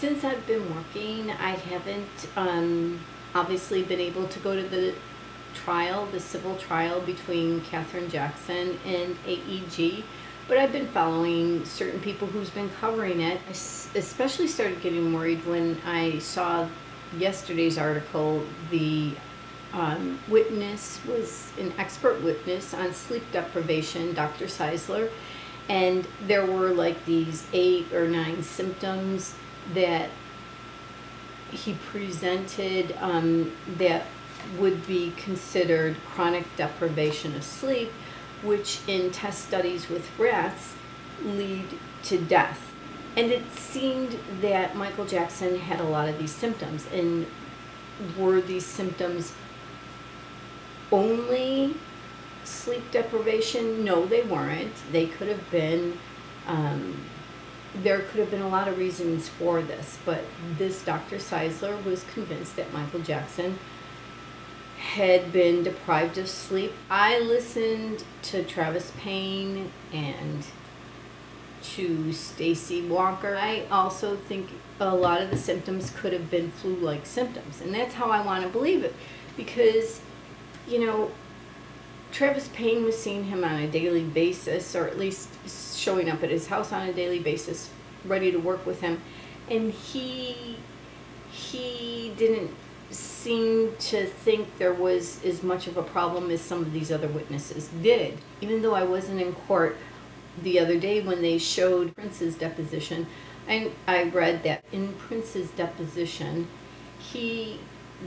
Since I've been working, I haven't obviously been able to go to the trial, the civil trial between Katherine Jackson and AEG, but I've been following certain people who's been covering it. I especially started getting worried when I saw yesterday's article. The witness was an expert witness on sleep deprivation, Dr. Seisler, and there were like these 8 or 9 symptoms that he presented that would be considered chronic deprivation of sleep, which in test studies with rats lead to death. And it seemed that Michael Jackson had a lot of these symptoms. And were these symptoms only sleep deprivation? No, they weren't. They could have been, there could have been a lot of reasons for this, but this Dr. Seisler was convinced that Michael Jackson had been deprived of sleep. I listened to Travis Payne and to Stacy Walker. I also think a lot of the symptoms could have been flu-like symptoms, and that's how I want to believe it, because, you know, Travis Payne was seeing him on a daily basis, or at least showing up at his house on a daily basis, ready to work with him, and he didn't seem to think there was as much of a problem as some of these other witnesses did. Even though I wasn't in court the other day when they showed Prince's deposition, I read that in Prince's deposition,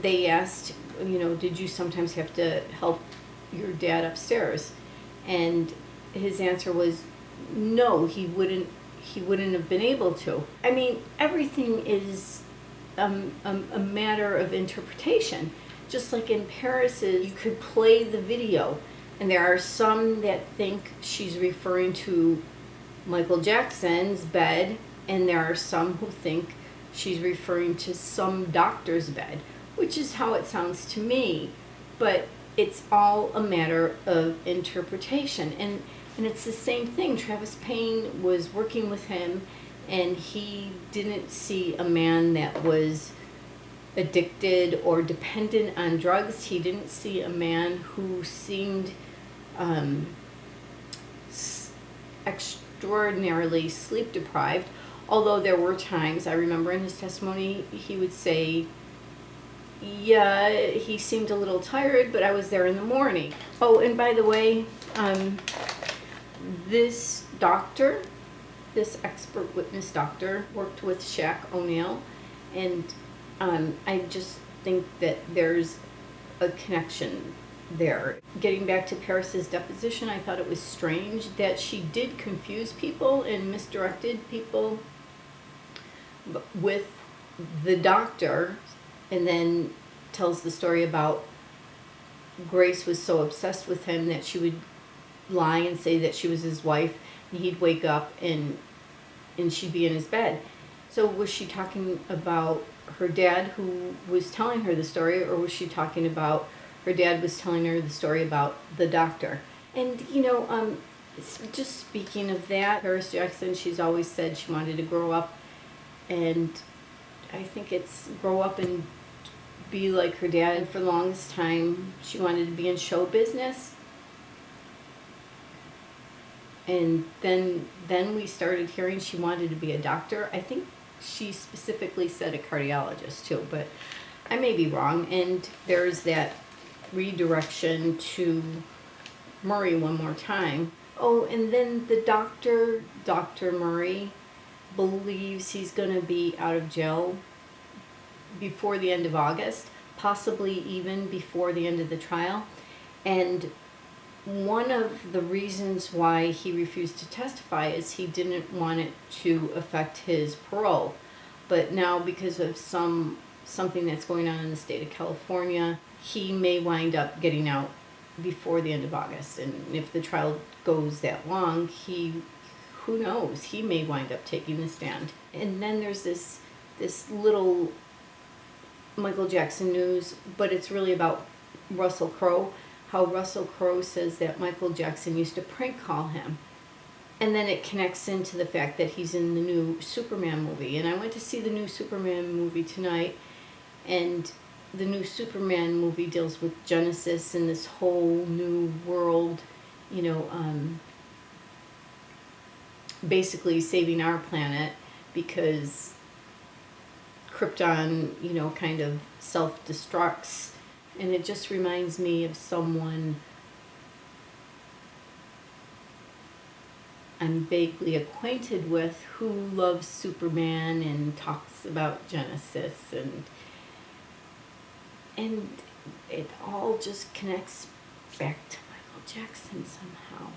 they asked, you know, did you sometimes have to help your dad upstairs? And his answer was no, he wouldn't have been able to. I mean, everything is a matter of interpretation. Just like in Paris's, you could play the video, and there are some that think she's referring to Michael Jackson's bed, and there are some who think she's referring to some doctor's bed, which is how it sounds to me. But it's all a matter of interpretation, and it's the same thing. Travis Payne was working with him, and he didn't see a man that was addicted or dependent on drugs. He didn't see a man who seemed extraordinarily sleep deprived, although there were times, I remember in his testimony, he would say, yeah, he seemed a little tired, but I was there in the morning. Oh, and by the way, this doctor, this expert witness doctor, worked with Shaq O'Neal, and I just think that there's a connection there. Getting back to Paris's deposition, I thought it was strange that she did confuse people and misdirected people with the doctor, and then tells the story about Grace was so obsessed with him that she would lie and say that she was his wife, and he'd wake up and she'd be in his bed. So was she talking about her dad who was telling her the story, or was she talking about her dad was telling her the story about the doctor? And, you know, just speaking of that, Paris Jackson, she's always said she wanted to grow up, and I think it's grow up and be like her dad. For the longest time, she wanted to be in show business. And then we started hearing she wanted to be a doctor. I think she specifically said a cardiologist too, but I may be wrong. And there's that redirection to Murray one more time. Oh, and then the doctor, Dr. Murray, believes he's going to be out of jail before the end of August, possibly even before the end of the trial. And one of the reasons why he refused to testify is he didn't want it to affect his parole. But now, because of something that's going on in the state of California, he may wind up getting out before the end of August. And if the trial goes that long, who knows, he may wind up taking the stand. And then there's this little Michael Jackson news, but it's really about Russell Crowe, how Russell Crowe says that Michael Jackson used to prank call him. And then it connects into the fact that he's in the new Superman movie. And I went to see the new Superman movie tonight, and the new Superman movie deals with Genesis and this whole new world, you know, basically saving our planet because Krypton, you know, kind of self-destructs. And it just reminds me of someone I'm vaguely acquainted with who loves Superman and talks about Genesis, and it all just connects back to Michael Jackson somehow.